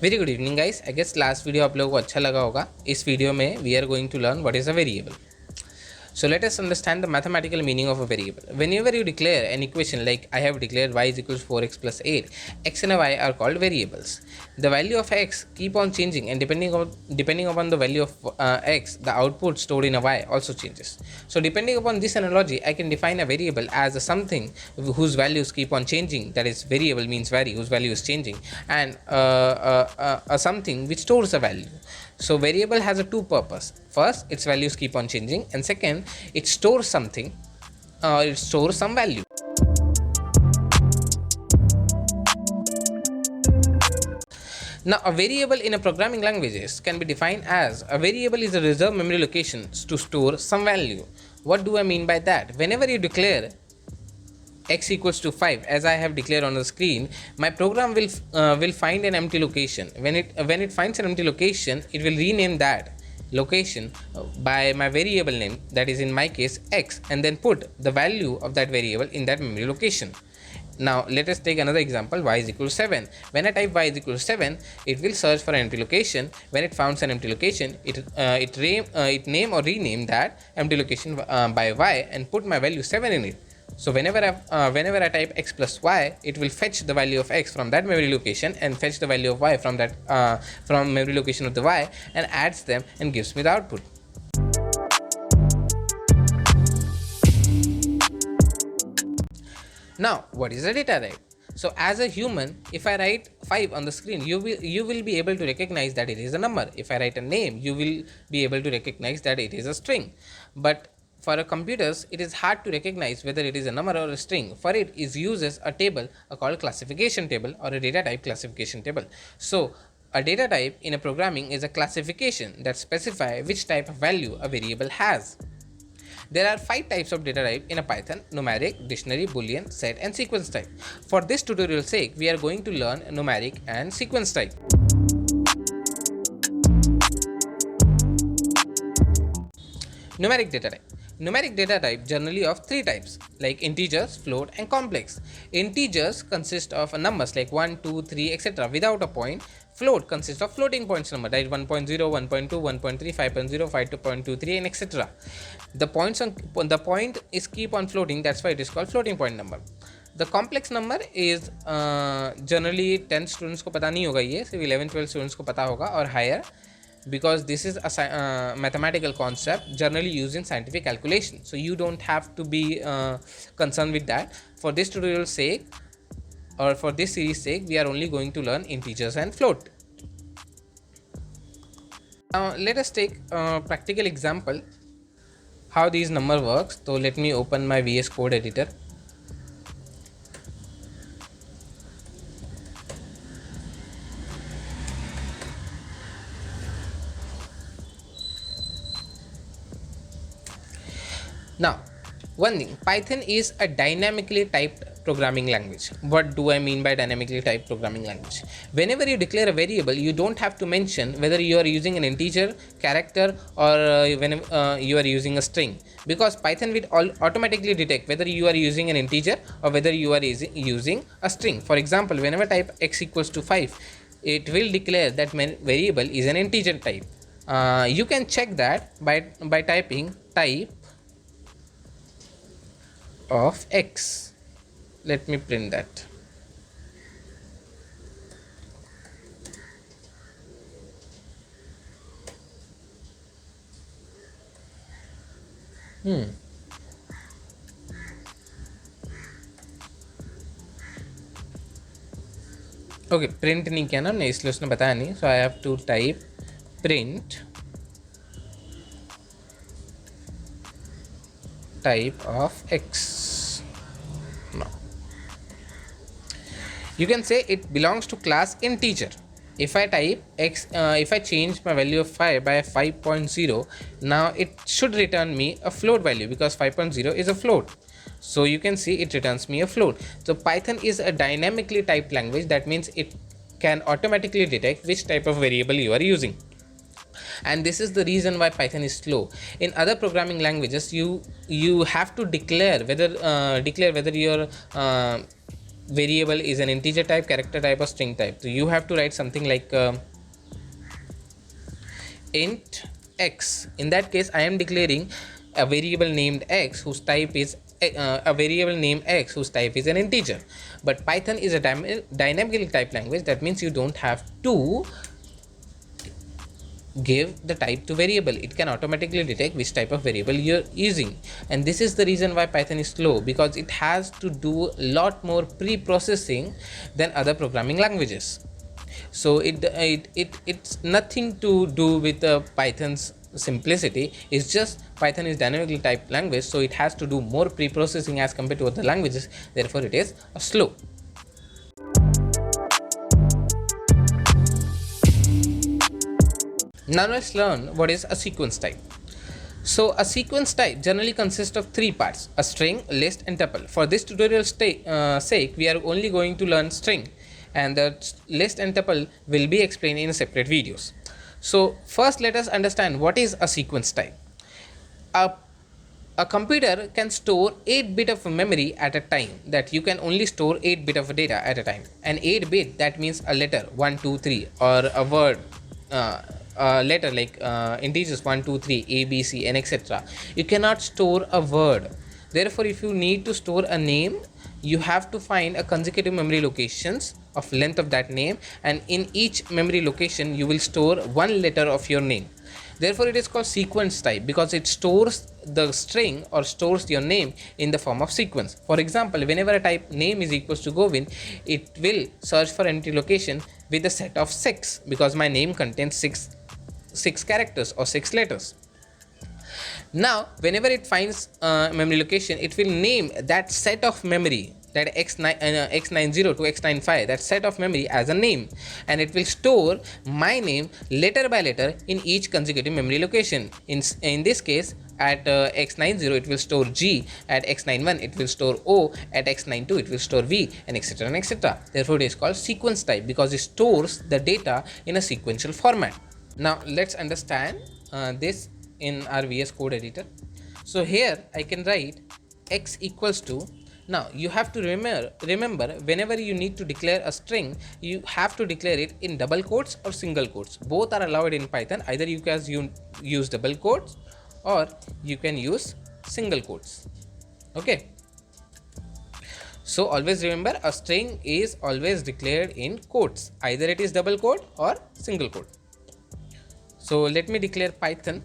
Very good evening guys. I guess last video आप लोगों को अच्छा लगा होगा। इस वीडियो में we are going to learn what is a variable. So let us understand the mathematical meaning of a variable. Whenever you declare an equation like I have declared y is equals 4x plus 8, x and y are called variables. The value of x keep on changing, and depending upon the value of x, the output stored in a y also changes. So depending upon this analogy, I can define a variable as a something whose values keep on changing. That is, variable means vary, whose value is changing, and a something which stores a value. So variable has a two purpose. First, its values keep on changing, and second, it stores something. It stores some value. Now, a variable in a programming languages can be defined as a variable is a reserved memory location to store some value. What do I mean by that? Whenever you declare x equals to 5 as I have declared on the screen, my program will find an empty location. When it finds an empty location, it will rename that location by my variable name, that is in my case x, and then put the value of that variable in that memory location. Now let us take another example. Y is equal to 7. When I type y is equal to 7, it will search for an empty location. When it finds an empty location, it name or rename that empty location by y and put my value 7 in it. So whenever I type x plus y, it will fetch the value of x from that memory location and fetch the value of y from that from memory location of the y and adds them and gives me the output. Now, what is a data type? So as a human, if I write 5 on the screen, you will be able to recognize that it is a number. If I write a name, you will be able to recognize that it is a string. But for a computers, it is hard to recognize whether it is a number or a string. For it uses a table called classification table or a data type classification table. So a data type in a programming is a classification that specify which type of value a variable has. There are 5 types of data type in a Python: numeric, dictionary, boolean, set, and sequence type. For this tutorial sake, we are going to learn numeric and sequence type. Numeric data type. Numeric data type generally of 3 types like integers, float, and complex. Integers consist of numbers like 1, 2, 3, etc. without a point. Float consists of floating points number like 1.0, 1.2, 1.3, 5.0, 5.23, and etc. The point is keep on floating, that's why it is called floating point number. The complex number is generally 10 students को पता नहीं होगा, ये सिर्फ 11-12 students को पता होगा और higher, because this is a mathematical concept generally used in scientific calculation. So you don't have to be concerned with that. For this tutorial sake or for this series sake, we are only going to learn integers and float. Now let us take a practical example how these number works. So let me open my VS Code editor. Now, one thing, Python is a dynamically typed programming language. What do I mean by dynamically typed programming language? Whenever you declare a variable, you don't have to mention whether you are using an integer, character, or when you are using a string, because Python will automatically detect whether you are using an integer or whether you are using a string. For example, whenever I type x equals to 5, it will declare that variable is an integer type. You can check that by typing type of x. Let me print that. Okay, print नहीं किया ना हमने, इसलिए उसने बताया नहीं. So I have to type print type of x. Now you can say it belongs to class integer. If I type x, if I change my value of 5 by 5.0, now it should return me a float value because 5.0 is a float. So you can see it returns me a float. So Python is a dynamically typed language. That means it can automatically detect which type of variable you are using. And this is the reason why Python is slow. In other programming languages, you have to declare whether variable is an integer type, character type, or string type. So you have to write something like int x. In that case, I am declaring a variable named x whose type is a variable named x whose type is an integer. But Python is a dynamically typed language. That means you don't have to give the type to variable. It can automatically detect which type of variable you're using, and this is the reason why Python is slow, because it has to do a lot more pre-processing than other programming languages. So it's nothing to do with Python's simplicity. It's just Python is dynamically typed language, so it has to do more pre-processing as compared to other languages. Therefore it is slow. Now let's learn what is a sequence type. So a sequence type generally consists of three parts: a string, list, and tuple. For this tutorial sake, we are only going to learn string, and the list and tuple will be explained in separate videos. So first let us understand what is a sequence type. A computer can store 8 bit of memory at a time. That you can only store 8 bit of data at a time. And 8 bit, that means a letter 1 2 3, or a word, letter like integers 1 2 3 a b c and etc. You cannot store a word. Therefore, if you need to store a name, you have to find a consecutive memory locations of length of that name, and in each memory location you will store one letter of your name. Therefore it is called sequence type, because it stores the string or stores your name in the form of sequence. For example, whenever I type name is equals to Govind, it will search for empty location with a set of 6, because my name contains six characters or 6 letters. Now whenever it finds memory location, it will name that set of memory, that x90 to x95, that set of memory, as a name, and it will store my name letter by letter in each consecutive memory location. In this case, at x90 it will store G, at x91 it will store O, at x92 it will store V, and etc and etc. Therefore it is called sequence type, because it stores the data in a sequential format. Now let's understand this in our VS Code editor. So here I can write x equals to. Now you have to remember whenever you need to declare a string, you have to declare it in double quotes or single quotes. Both are allowed in Python. Either you can use double quotes or you can use single quotes. Okay. So always remember, a string is always declared in quotes. Either it is double quote or single quote. So let me declare Python.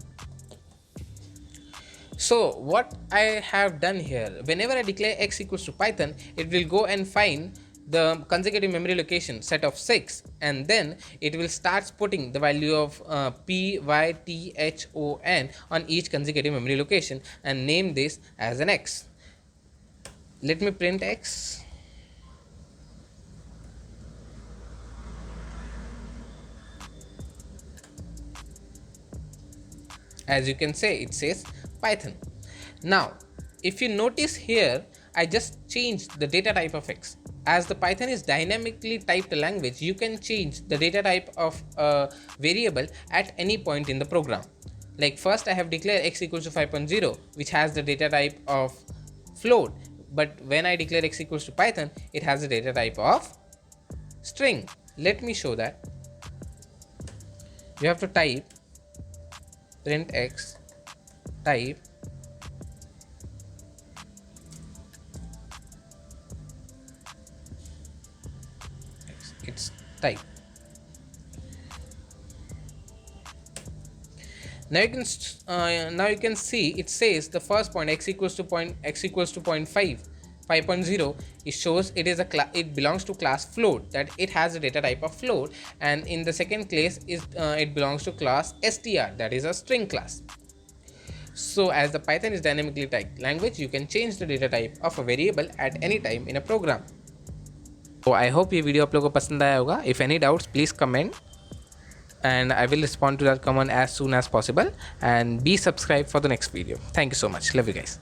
So what I have done here, whenever I declare x equals to Python, it will go and find the consecutive memory location set of 6, and then it will start putting the value of python on each consecutive memory location and name this as an x. Let me print x. As you can say, it says Python. Now if you notice here, I just changed the data type of x. As the Python is dynamically typed language, you can change the data type of a variable at any point in the program. Like first I have declared x equals to 5.0, which has the data type of float, but when I declare x equals to Python, it has the data type of string. Let me show that. You have to type print x type its type. Now you can see it says the first point x equals to 5.0. It shows it is it belongs to class float, that it has a data type of float, and in the second case is it belongs to class str, that is a string class. So as the Python is dynamically typed language, you can change the data type of a variable at any time in a program. So I hope ये video आप लोगों को पसंद आया होगा. If any doubts, please comment and I will respond to that comment as soon as possible, and be subscribed for the next video. Thank you so much. Love you guys.